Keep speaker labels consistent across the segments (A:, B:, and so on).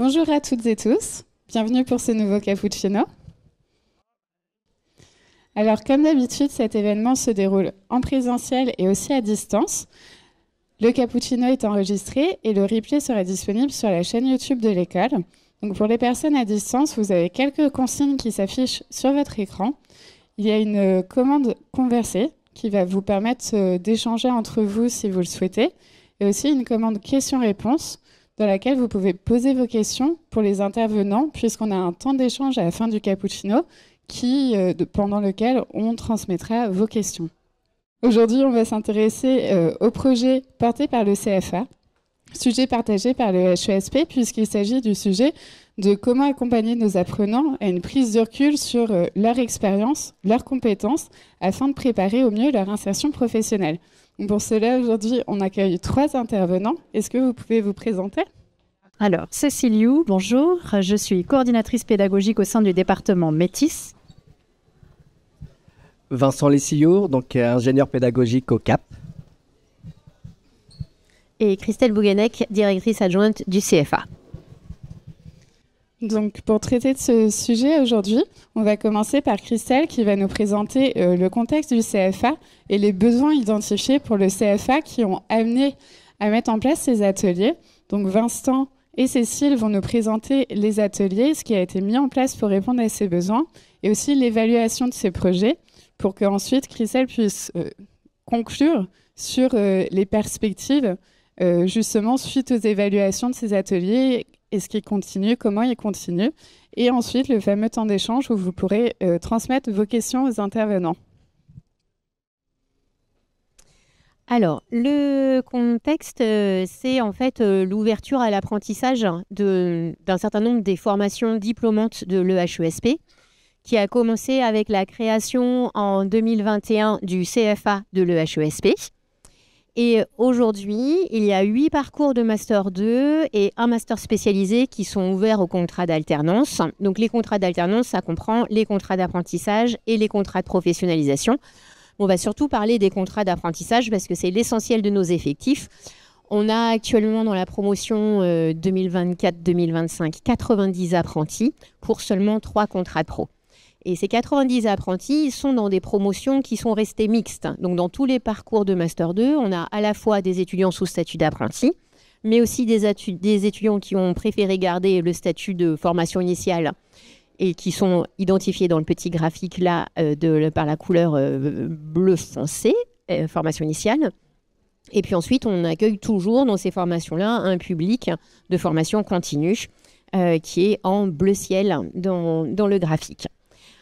A: Bonjour à toutes et tous, bienvenue pour ce nouveau Cappuccino. Alors comme d'habitude, cet événement se déroule en présentiel et aussi à distance. Le Cappuccino est enregistré et le replay sera disponible sur la chaîne YouTube de l'école. Donc pour les personnes à distance, vous avez quelques consignes qui s'affichent sur votre écran. Il y a une commande converser qui va vous permettre d'échanger entre vous si vous le souhaitez, et aussi une commande questions-réponses dans laquelle vous pouvez poser vos questions pour les intervenants, puisqu'on a un temps d'échange à la fin du Cappuccino pendant lequel on transmettra vos questions. Aujourd'hui, on va s'intéresser au projet porté par le CFA, sujet partagé par le HESP, puisqu'il s'agit du sujet de comment accompagner nos apprenants à une prise de recul sur leur expérience, leurs compétences, afin de préparer au mieux leur insertion professionnelle. Donc pour cela, aujourd'hui, on accueille 3 intervenants. Est-ce que vous pouvez vous présenter ?
B: Alors, Cécile You, bonjour. Je suis coordinatrice pédagogique au sein du département Métis.
C: Vincent Lessillour, donc ingénieur pédagogique au CAP.
D: Et Christelle Bouguenec, directrice adjointe du CFA.
A: Donc, pour traiter de ce sujet aujourd'hui, on va commencer par Christelle qui va nous présenter le contexte du CFA et les besoins identifiés pour le CFA qui ont amené à mettre en place ces ateliers. Donc, Vincent et Cécile vont nous présenter les ateliers, ce qui a été mis en place pour répondre à ces besoins, et aussi l'évaluation de ces projets, pour qu'ensuite Christelle puisse conclure sur les perspectives, justement suite aux évaluations de ces ateliers. Est-ce qu'ils continuent, comment ils continuent, et ensuite le fameux temps d'échange où vous pourrez transmettre vos questions aux intervenants.
D: Alors, le contexte, c'est en fait l'ouverture à l'apprentissage d'un certain nombre des formations diplômantes de l'EHESP, qui a commencé avec la création en 2021 du CFA de l'EHESP. Et aujourd'hui, il y a 8 parcours de Master 2 et un Master spécialisé qui sont ouverts aux contrats d'alternance. Donc les contrats d'alternance, ça comprend les contrats d'apprentissage et les contrats de professionnalisation. On va surtout parler des contrats d'apprentissage parce que c'est l'essentiel de nos effectifs. On a actuellement dans la promotion 2024-2025 90 apprentis pour seulement 3 contrats de pro. Et ces 90 apprentis sont dans des promotions qui sont restées mixtes. Donc dans tous les parcours de Master 2, on a à la fois des étudiants sous statut d'apprenti, mais aussi des étudiants qui ont préféré garder le statut de formation initiale et qui sont identifiés dans le petit graphique là par la couleur bleu foncé, formation initiale. Et puis ensuite, on accueille toujours dans ces formations-là un public de formation continue qui est en bleu ciel dans le graphique.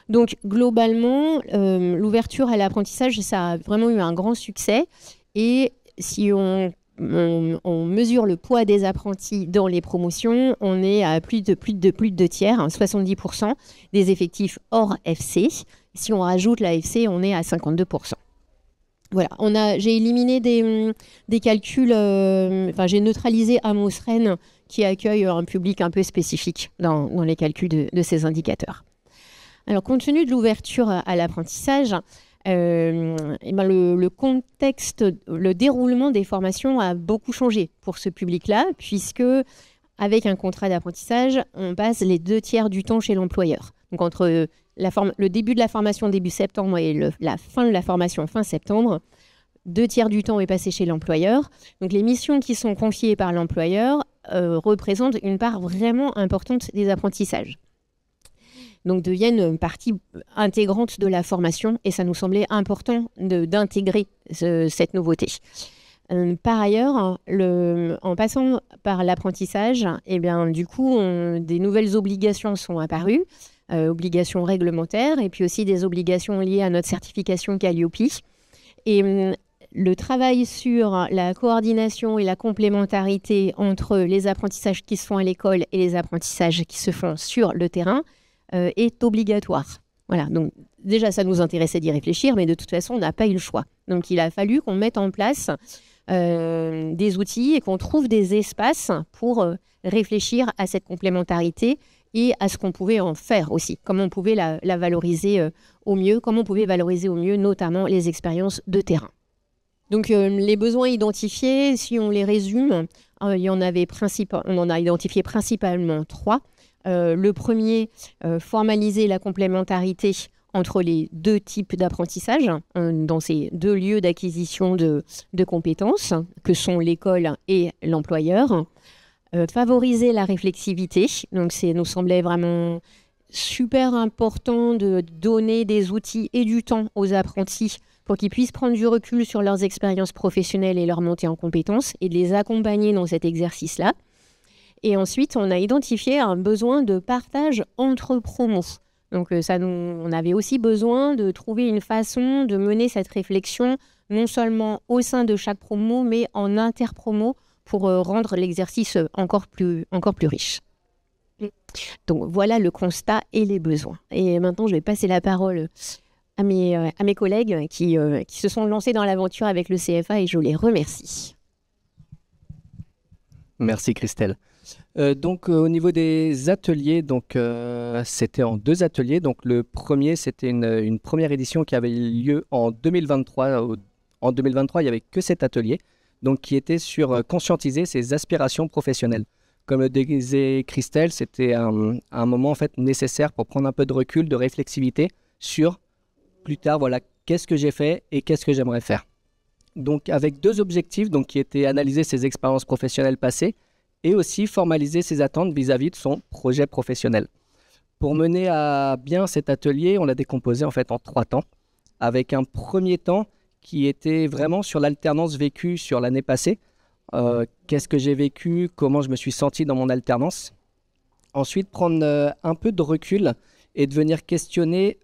D: Donc, globalement, l'ouverture à l'apprentissage, ça a vraiment eu un grand succès. Et si on mesure le poids des apprentis dans les promotions, on est à plus de 2 tiers, 70% des effectifs hors FC. Si on rajoute la FC, on est à 52%. Voilà, j'ai éliminé des calculs, j'ai neutralisé Amos Rennes qui accueille un public un peu spécifique dans les calculs de ces indicateurs. Alors, compte tenu de l'ouverture à l'apprentissage, le contexte, le déroulement des formations a beaucoup changé pour ce public-là, puisque avec un contrat d'apprentissage, on passe les 2 tiers du temps chez l'employeur. Donc, entre le début de la formation début septembre et la fin de la formation fin septembre, 2 tiers du temps est passé chez l'employeur. Donc, les missions qui sont confiées par l'employeur représentent une part vraiment importante des apprentissages. Donc deviennent une partie intégrante de la formation et ça nous semblait important d'intégrer cette nouveauté. Par ailleurs, en passant par l'apprentissage, du coup, des nouvelles obligations sont apparues, obligations réglementaires et puis aussi des obligations liées à notre certification Calliope. Et le travail sur la coordination et la complémentarité entre les apprentissages qui se font à l'école et les apprentissages qui se font sur le terrain est obligatoire. Voilà, donc déjà ça nous intéressait d'y réfléchir, mais de toute façon on n'a pas eu le choix. Donc il a fallu qu'on mette en place des outils et qu'on trouve des espaces pour réfléchir à cette complémentarité et à ce qu'on pouvait en faire aussi, comment on pouvait la valoriser au mieux, comment on pouvait valoriser au mieux notamment les expériences de terrain. Donc les besoins identifiés, si on les résume, On en a identifié principalement 3. Le premier, formaliser la complémentarité entre les 2 types d'apprentissage dans ces 2 lieux d'acquisition de compétences que sont l'école et l'employeur. Favoriser la réflexivité. Donc, nous semblait vraiment super important de donner des outils et du temps aux apprentis pour qu'ils puissent prendre du recul sur leurs expériences professionnelles et leur montée en compétences et de les accompagner dans cet exercice-là. Et ensuite, on a identifié un besoin de partage entre promos. Donc, on avait aussi besoin de trouver une façon de mener cette réflexion, non seulement au sein de chaque promo, mais en interpromo pour rendre l'exercice encore plus riche. Donc, voilà le constat et les besoins. Et maintenant, je vais passer la parole à mes collègues qui se sont lancés dans l'aventure avec le CFA et je les remercie.
C: Merci Christelle. Au niveau des ateliers, c'était en 2 ateliers. Donc, le premier, c'était une première édition qui avait lieu en 2023. En 2023, il n'y avait que cet atelier, donc qui était sur conscientiser ses aspirations professionnelles. Comme le disait Christelle, c'était un moment en fait nécessaire pour prendre un peu de recul, de réflexivité sur plus tard, voilà, qu'est-ce que j'ai fait et qu'est-ce que j'aimerais faire. Donc, avec 2 objectifs, qui étaient analyser ses expériences professionnelles passées et aussi formaliser ses attentes vis-à-vis de son projet professionnel. Pour mener à bien cet atelier, on l'a décomposé en fait en 3 temps, avec un premier temps qui était vraiment sur l'alternance vécue sur l'année passée. Qu'est-ce que j'ai vécu, comment je me suis senti dans mon alternance. Ensuite, prendre un peu de recul et de venir questionner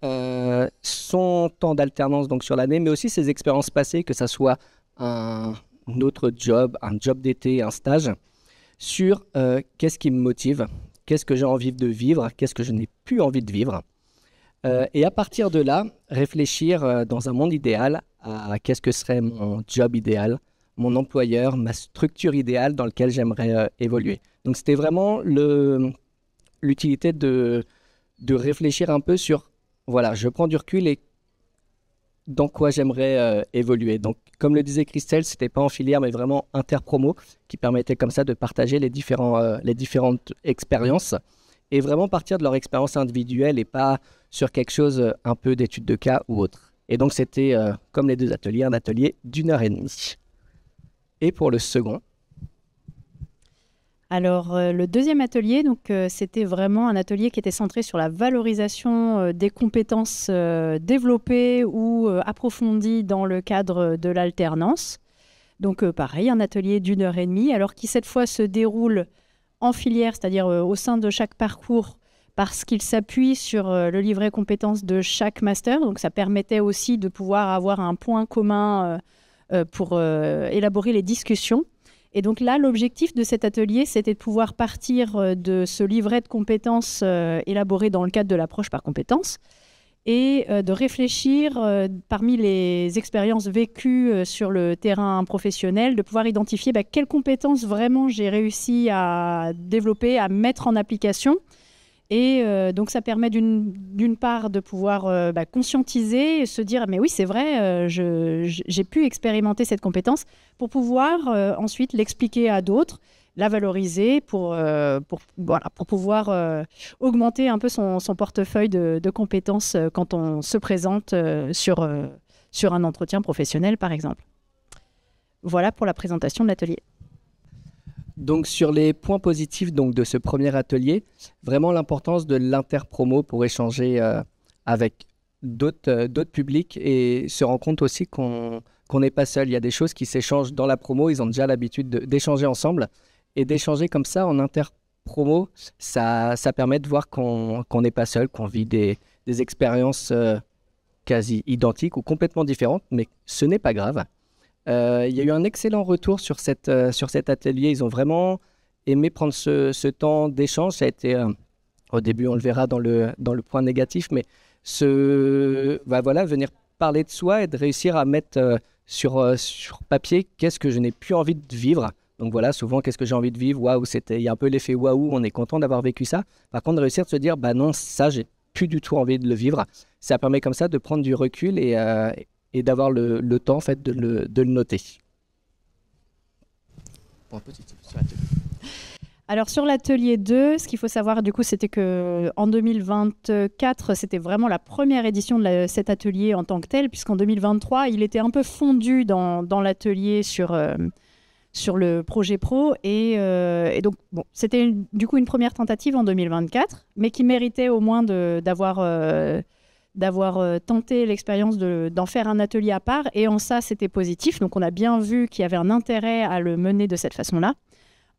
C: son temps d'alternance donc sur l'année, mais aussi ses expériences passées, que ce soit un autre job, un job d'été, un stage, sur qu'est-ce qui me motive, qu'est-ce que j'ai envie de vivre, qu'est-ce que je n'ai plus envie de vivre. Et à partir de là, réfléchir dans un monde idéal à qu'est-ce que serait mon job idéal, mon employeur, ma structure idéale dans laquelle j'aimerais évoluer. Donc c'était vraiment l'utilité de réfléchir un peu sur, voilà, je prends du recul et dans quoi j'aimerais évoluer. Donc, comme le disait Christelle, ce n'était pas en filière, mais vraiment interpromo, qui permettait comme ça de partager les différentes expériences et vraiment partir de leur expérience individuelle et pas sur quelque chose un peu d'étude de cas ou autre. Et donc, c'était, comme les 2 ateliers, un atelier d'1h30. Et pour le second,
B: Alors, le deuxième atelier, c'était vraiment un atelier qui était centré sur la valorisation des compétences développées ou approfondies dans le cadre de l'alternance. Donc, pareil, un atelier d'1h30, alors qui cette fois se déroule en filière, c'est-à-dire au sein de chaque parcours, parce qu'il s'appuie sur le livret compétences de chaque master. Donc, ça permettait aussi de pouvoir avoir un point commun pour élaborer les discussions. Et donc là, l'objectif de cet atelier, c'était de pouvoir partir de ce livret de compétences élaboré dans le cadre de l'approche par compétences et de réfléchir parmi les expériences vécues sur le terrain professionnel, de pouvoir identifier quelles compétences vraiment j'ai réussi à développer, à mettre en application. Et donc, ça permet d'une part de pouvoir conscientiser et se dire « mais oui, c'est vrai, j'ai pu expérimenter cette compétence » pour pouvoir ensuite l'expliquer à d'autres, la valoriser pour pouvoir augmenter un peu son portefeuille de compétences quand on se présente sur un entretien professionnel, par exemple. Voilà pour la présentation de l'atelier.
C: Donc sur les points positifs de ce premier atelier, vraiment l'importance de l'interpromo pour échanger avec d'autres publics et se rendre compte aussi qu'on n'est pas seul. Il y a des choses qui s'échangent dans la promo, ils ont déjà l'habitude d'échanger ensemble. Et d'échanger comme ça en interpromo, ça permet de voir qu'on n'est pas seul, qu'on vit des expériences quasi identiques ou complètement différentes, mais ce n'est pas grave. Il y a eu un excellent retour sur cet atelier. Ils ont vraiment aimé prendre ce temps d'échange. Ça a été, au début, on le verra dans le point négatif, mais venir parler de soi et de réussir à mettre sur papier qu'est-ce que je n'ai plus envie de vivre. Donc voilà, souvent, qu'est-ce que j'ai envie de vivre? Waouh, il y a un peu l'effet waouh, on est content d'avoir vécu ça. Par contre, de réussir à se dire, non, ça, j'ai plus du tout envie de le vivre. Ça permet comme ça de prendre du recul et d'avoir le temps en fait, de le noter. points positifs sur l'atelier.
B: Alors sur l'atelier 2, ce qu'il faut savoir du coup, c'était qu'en 2024, c'était vraiment la première édition de cet atelier en tant que tel, puisqu'en 2023, il était un peu fondu dans l'atelier sur le projet pro. Et donc, bon, c'était du coup une première tentative en 2024, mais qui méritait au moins d'avoir tenté l'expérience d'en faire un atelier à part. Et en ça, c'était positif. Donc on a bien vu qu'il y avait un intérêt à le mener de cette façon-là.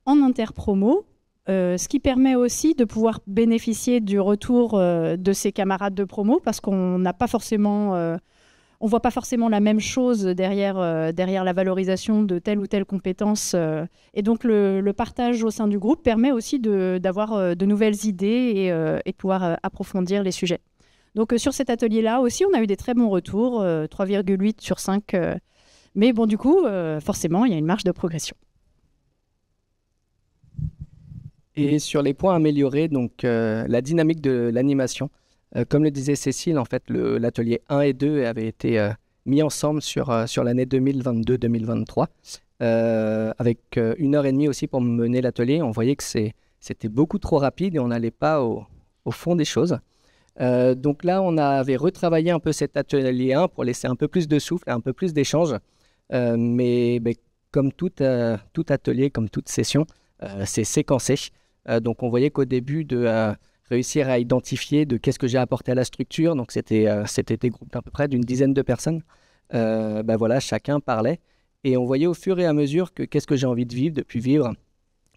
B: En interpromo, ce qui permet aussi de pouvoir bénéficier du retour de ses camarades de promo, parce qu'on n'a pas forcément, on voit pas forcément la même chose derrière la valorisation de telle ou telle compétence. Et donc le partage au sein du groupe permet aussi d'avoir de nouvelles idées et de pouvoir approfondir les sujets. Donc sur cet atelier-là aussi, on a eu des très bons retours, 3,8 sur 5. Mais bon, du coup, forcément, il y a une marge de progression.
C: Et sur les points améliorés, donc la dynamique de l'animation. Comme le disait Cécile, en fait, l'atelier 1 et 2 avaient été mis ensemble sur l'année 2022-2023, avec 1h30 aussi pour mener l'atelier. On voyait que c'était beaucoup trop rapide et on n'allait pas au fond des choses. Donc là, on avait retravaillé un peu cet atelier 1 pour laisser un peu plus de souffle, un peu plus d'échange. Mais comme tout atelier, comme toute session, c'est séquencé. Donc on voyait qu'au début de réussir à identifier de qu'est-ce que j'ai apporté à la structure, donc c'était des groupes à peu près d'une dizaine de personnes. Voilà, chacun parlait et on voyait au fur et à mesure que qu'est-ce que j'ai envie de vivre, depuis vivre,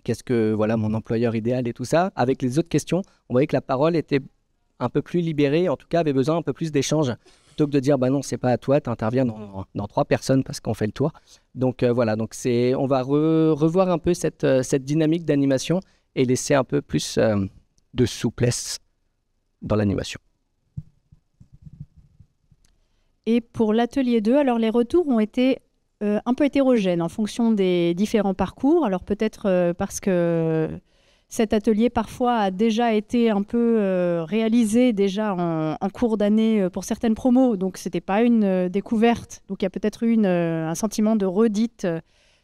C: qu'est-ce que voilà mon employeur idéal et tout ça. Avec les autres questions, on voyait que la parole était un peu plus libérée, en tout cas avait besoin un peu plus d'échange, plutôt que de dire non, c'est pas à toi, tu interviens dans 3 personnes parce qu'on fait le tour. Donc voilà, donc on va revoir un peu cette dynamique d'animation et laisser un peu plus de souplesse dans l'animation.
B: Et pour l'atelier 2, alors les retours ont été un peu hétérogènes en fonction des différents parcours. Alors peut-être parce que cet atelier parfois a déjà été un peu réalisé déjà en cours d'année pour certaines promos, donc ce n'était pas une découverte. Donc il y a peut-être eu un sentiment de redite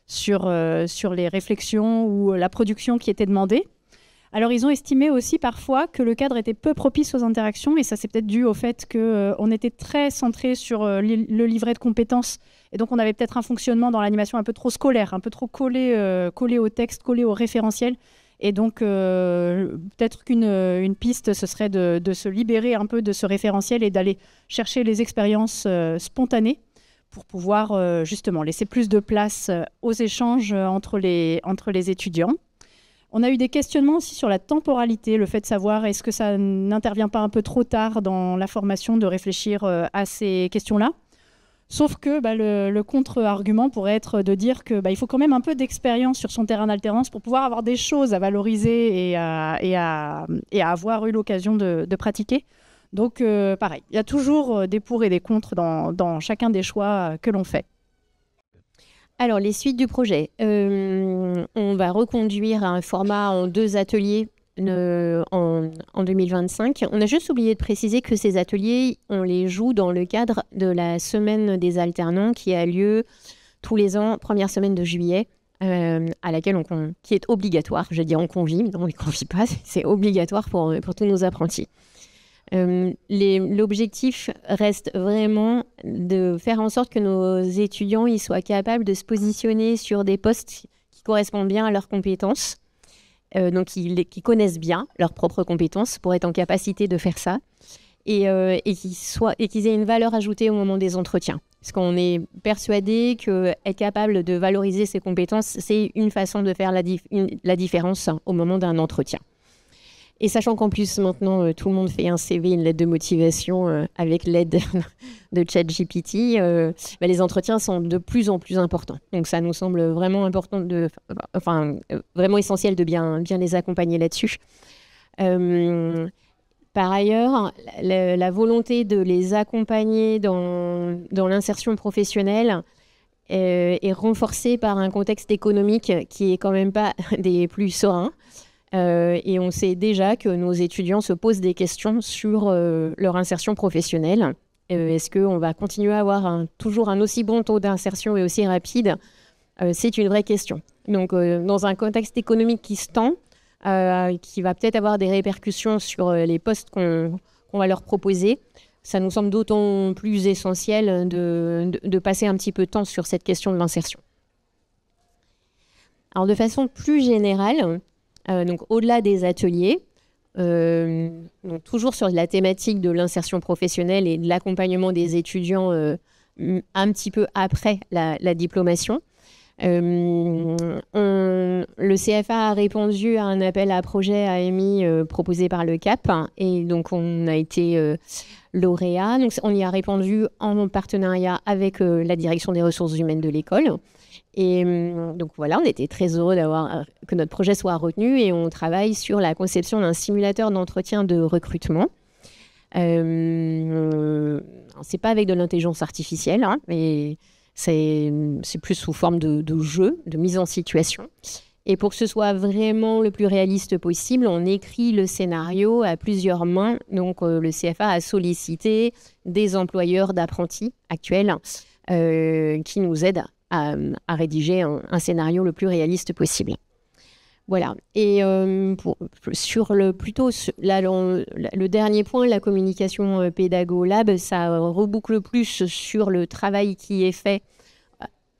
B: sur les réflexions ou la production qui était demandée. Alors, ils ont estimé aussi parfois que le cadre était peu propice aux interactions, et ça, c'est peut-être dû au fait qu'on était très centré sur le livret de compétences, et donc on avait peut-être un fonctionnement dans l'animation un peu trop scolaire, un peu trop collé au texte, collé au référentiel, et donc peut-être qu'une piste, ce serait de se libérer un peu de ce référentiel et d'aller chercher les expériences spontanées pour pouvoir justement laisser plus de place aux échanges entre les étudiants. On a eu des questionnements aussi sur la temporalité, le fait de savoir est-ce que ça n'intervient pas un peu trop tard dans la formation de réfléchir à ces questions-là. Sauf que le contre-argument pourrait être de dire qu'il faut quand même un peu d'expérience sur son terrain d'alternance pour pouvoir avoir des choses à valoriser et à avoir eu l'occasion de pratiquer. Donc pareil, il y a toujours des pour et des contre dans chacun des choix que l'on fait.
D: Alors, les suites du projet. On va reconduire un format en 2 ateliers en 2025. On a juste oublié de préciser que ces ateliers, on les joue dans le cadre de la semaine des alternants qui a lieu tous les ans, première semaine de juillet, à laquelle qui est obligatoire. Je dis on convie, mais non, on ne convie pas, c'est obligatoire pour tous nos apprentis. L'objectif reste vraiment de faire en sorte que nos étudiants ils soient capables de se positionner sur des postes qui correspondent bien à leurs compétences, donc qui connaissent bien leurs propres compétences pour être en capacité de faire ça, et qu'ils aient une valeur ajoutée au moment des entretiens. Parce qu'on est persuadé qu'être capable de valoriser ses compétences, c'est une façon de faire la différence au moment d'un entretien. Et sachant qu'en plus, maintenant, tout le monde fait un CV, une lettre de motivation avec l'aide de ChatGPT, les entretiens sont de plus en plus importants. Donc, ça nous semble vraiment important, vraiment essentiel de bien les accompagner là-dessus. Par ailleurs, la volonté de les accompagner dans l'insertion professionnelle est renforcée par un contexte économique qui est quand même pas des plus sereins. Et on sait déjà que nos étudiants se posent des questions sur leur insertion professionnelle. Est-ce qu'on va continuer à avoir toujours un aussi bon taux d'insertion et aussi rapide c'est une vraie question. Donc, dans un contexte économique qui se tend, qui va peut-être avoir des répercussions sur les postes qu'on va leur proposer, ça nous semble d'autant plus essentiel de passer un petit peu de temps sur cette question de l'insertion. Alors, de façon plus générale, donc au-delà des ateliers, donc toujours sur la thématique de l'insertion professionnelle et de l'accompagnement des étudiants un petit peu après la diplomation, le CFA a répondu à un appel à projet AMI proposé par le CAP, et donc on a été lauréat. Donc on y a répondu en partenariat avec la direction des ressources humaines de l'école. Et donc voilà, on était très heureux que notre projet soit retenu, et on travaille sur la conception d'un simulateur d'entretien de recrutement. C'est pas avec de l'intelligence artificielle, hein, mais c'est plus sous forme de jeu, de mise en situation. Et pour que ce soit vraiment le plus réaliste possible, on écrit le scénario à plusieurs mains. Donc le CFA a sollicité des employeurs d'apprentis actuels qui nous aident à rédiger un scénario le plus réaliste possible. Voilà. Et sur le dernier point, la communication Pédago-Lab, ça reboucle plus sur le travail qui est fait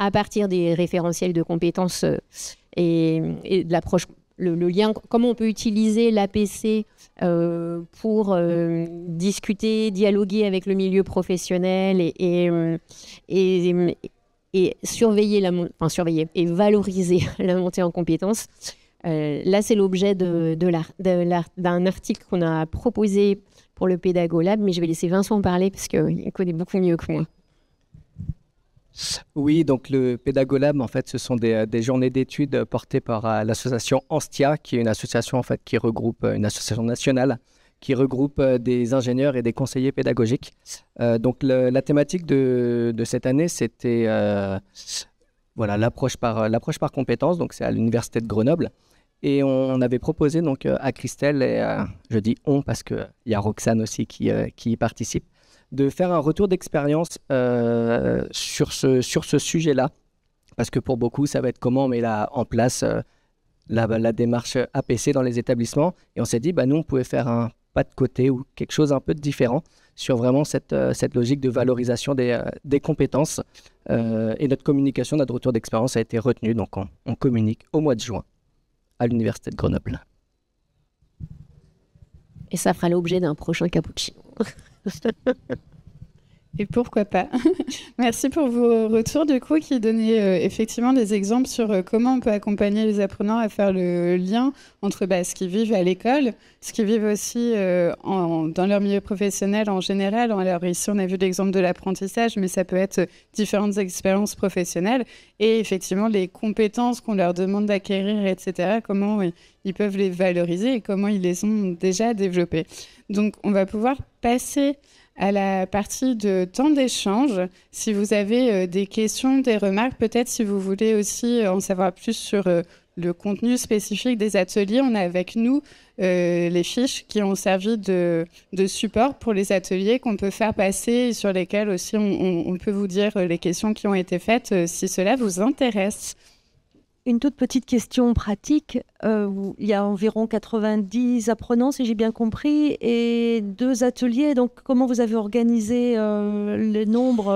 D: à partir des référentiels de compétences et de l'approche, le lien, comment on peut utiliser l'APC pour discuter, dialoguer avec le milieu professionnel et surveiller et valoriser la montée en compétences. Là, c'est l'objet d'un article qu'on a proposé pour le Pédago-Lab, mais je vais laisser Vincent parler parce qu'il connaît beaucoup mieux que moi.
C: Oui, donc le Pédago-Lab, en fait, ce sont des journées d'études portées par l'association Anstia, qui est une association en fait, une association nationale qui regroupe des ingénieurs et des conseillers pédagogiques. Donc la thématique de cette année, c'était l'approche par compétences, donc c'est à l'université de Grenoble. Et on avait proposé donc à Christelle, et je dis on parce qu'il y a Roxane aussi qui y participe, de faire un retour d'expérience sur ce sujet-là. Parce que pour beaucoup, ça va être comment on met en place la démarche APC dans les établissements. Et on s'est dit, nous, on pouvait faire un pas de côté ou quelque chose un peu différent sur vraiment cette logique de valorisation des compétences. Et notre communication, notre retour d'expérience a été retenu. Donc, on communique au mois de juin à l'université de Grenoble.
D: Et ça fera l'objet d'un prochain cappuccino.
A: Et pourquoi pas. Merci pour vos retours, du coup, qui donnaient effectivement des exemples sur comment on peut accompagner les apprenants à faire le lien entre ce qu'ils vivent à l'école, ce qu'ils vivent aussi dans leur milieu professionnel en général. Alors ici, on a vu l'exemple de l'apprentissage, mais ça peut être différentes expériences professionnelles et effectivement les compétences qu'on leur demande d'acquérir, etc., comment ils peuvent les valoriser et comment ils les ont déjà développées. Donc, on va pouvoir passer à la partie de temps d'échange. Si vous avez des questions, des remarques, peut-être si vous voulez aussi en savoir plus sur le contenu spécifique des ateliers, on a avec nous les fiches qui ont servi de support pour les ateliers qu'on peut faire passer et sur lesquels aussi on peut vous dire les questions qui ont été faites si cela vous intéresse.
E: Une toute petite question pratique. Il y a environ 90 apprenants, si j'ai bien compris, et 2 ateliers. Donc, comment vous avez organisé le nombre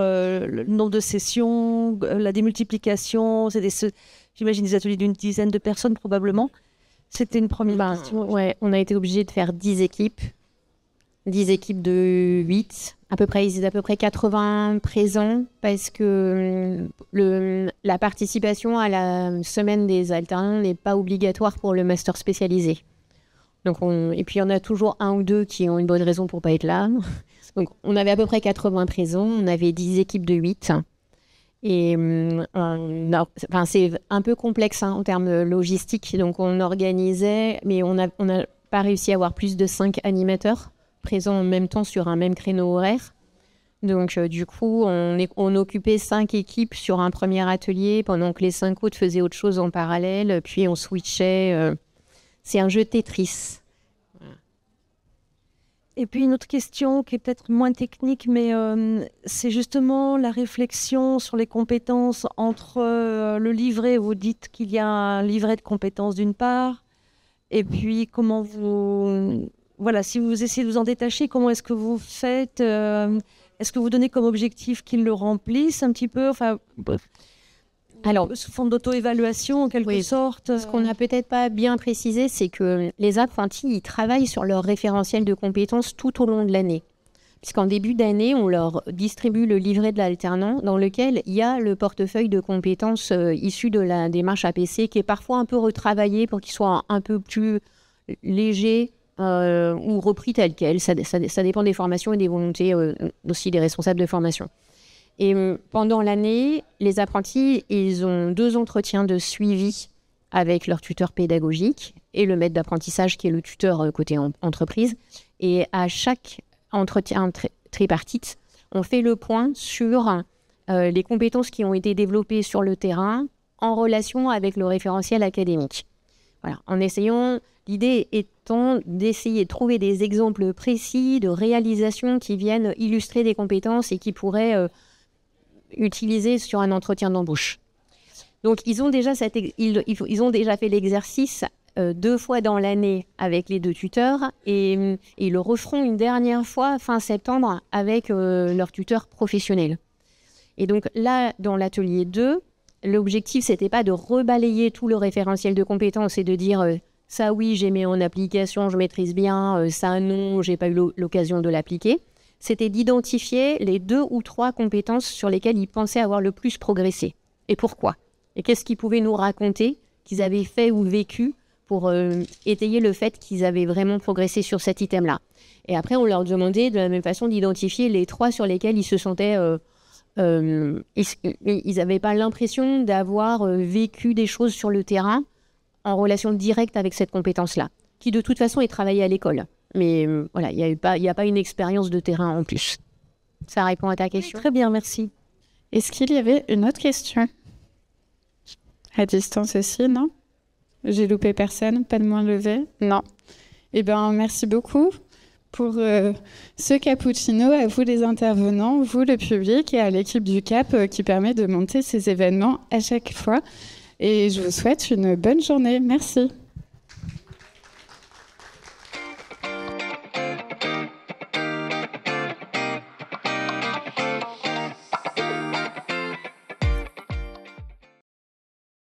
E: de sessions, la démultiplication? J'imagine des ateliers d'une dizaine de personnes, probablement. C'était une première question.
D: Ouais, on a été obligé de faire 10 équipes. 10 équipes de 8. À peu près, ils étaient à peu près 80 présents parce que la participation à la semaine des alternants n'est pas obligatoire pour le master spécialisé. Donc et puis, il y en a toujours 1 ou 2 qui ont une bonne raison pour ne pas être là. Donc, on avait à peu près 80 présents. On avait 10 équipes de 8. Et c'est un peu complexe en termes logistiques. Donc, on organisait, mais on n'a pas réussi à avoir plus de 5 animateurs présents en même temps sur un même créneau horaire. Donc, du coup, on occupait 5 équipes sur un premier atelier pendant que les 5 autres faisaient autre chose en parallèle. Puis, on switchait. C'est un jeu Tetris.
E: Et puis une autre question qui est peut-être moins technique, mais c'est justement la réflexion sur les compétences entre le livret. Vous dites qu'il y a un livret de compétences d'une part, et puis comment vous... Voilà, si vous essayez de vous en détacher, comment est-ce que vous faites est-ce que vous donnez comme objectif qu'ils le remplissent un petit peu, enfin,
D: Alors,
E: sous forme d'auto-évaluation en quelque sorte
D: ce qu'on n'a peut-être pas bien précisé, c'est que les apprentis, ils travaillent sur leur référentiel de compétences tout au long de l'année. Puisqu'en début d'année, on leur distribue le livret de l'alternant dans lequel il y a le portefeuille de compétences issu de la démarche APC qui est parfois un peu retravaillé pour qu'il soit un peu plus léger ou repris tel quel. Ça dépend des formations et des volontés aussi des responsables de formation. Et pendant l'année, les apprentis, ils ont 2 entretiens de suivi avec leur tuteur pédagogique et le maître d'apprentissage qui est le tuteur côté entreprise. Et à chaque entretien tripartite, on fait le point sur les compétences qui ont été développées sur le terrain en relation avec le référentiel académique. Voilà. En essayant, l'idée étant d'essayer de trouver des exemples précis de réalisations qui viennent illustrer des compétences et qui pourraient utiliser sur un entretien d'embauche. Donc, ils ont déjà fait l'exercice 2 fois dans l'année avec les 2 tuteurs et ils le referont une dernière fois fin septembre avec leur tuteur professionnel. Et donc là, dans l'atelier 2, l'objectif, c'était pas de rebalayer tout le référentiel de compétences et de dire ça oui, j'ai mis en application, je maîtrise bien, ça non, j'ai pas eu l'occasion de l'appliquer. C'était d'identifier les 2 ou 3 compétences sur lesquelles ils pensaient avoir le plus progressé. Et pourquoi ? Et qu'est-ce qu'ils pouvaient nous raconter qu'ils avaient fait ou vécu pour étayer le fait qu'ils avaient vraiment progressé sur cet item-là. Et après, on leur demandait de la même façon d'identifier les 3 sur lesquels ils se sentaient... ils n'avaient pas l'impression d'avoir vécu des choses sur le terrain en relation directe avec cette compétence-là, qui de toute façon est travaillée à l'école. Mais voilà, il n'y a pas une expérience de terrain en plus. Ça répond à ta question ?
E: Très bien, merci.
A: Est-ce qu'il y avait une autre question ? À distance aussi, non ? J'ai loupé personne, pas de main levée ? Non. Eh bien, merci beaucoup pour ce cappuccino, à vous les intervenants, vous le public et à l'équipe du CAP qui permet de monter ces événements à chaque fois. Et je vous souhaite une bonne journée. Merci.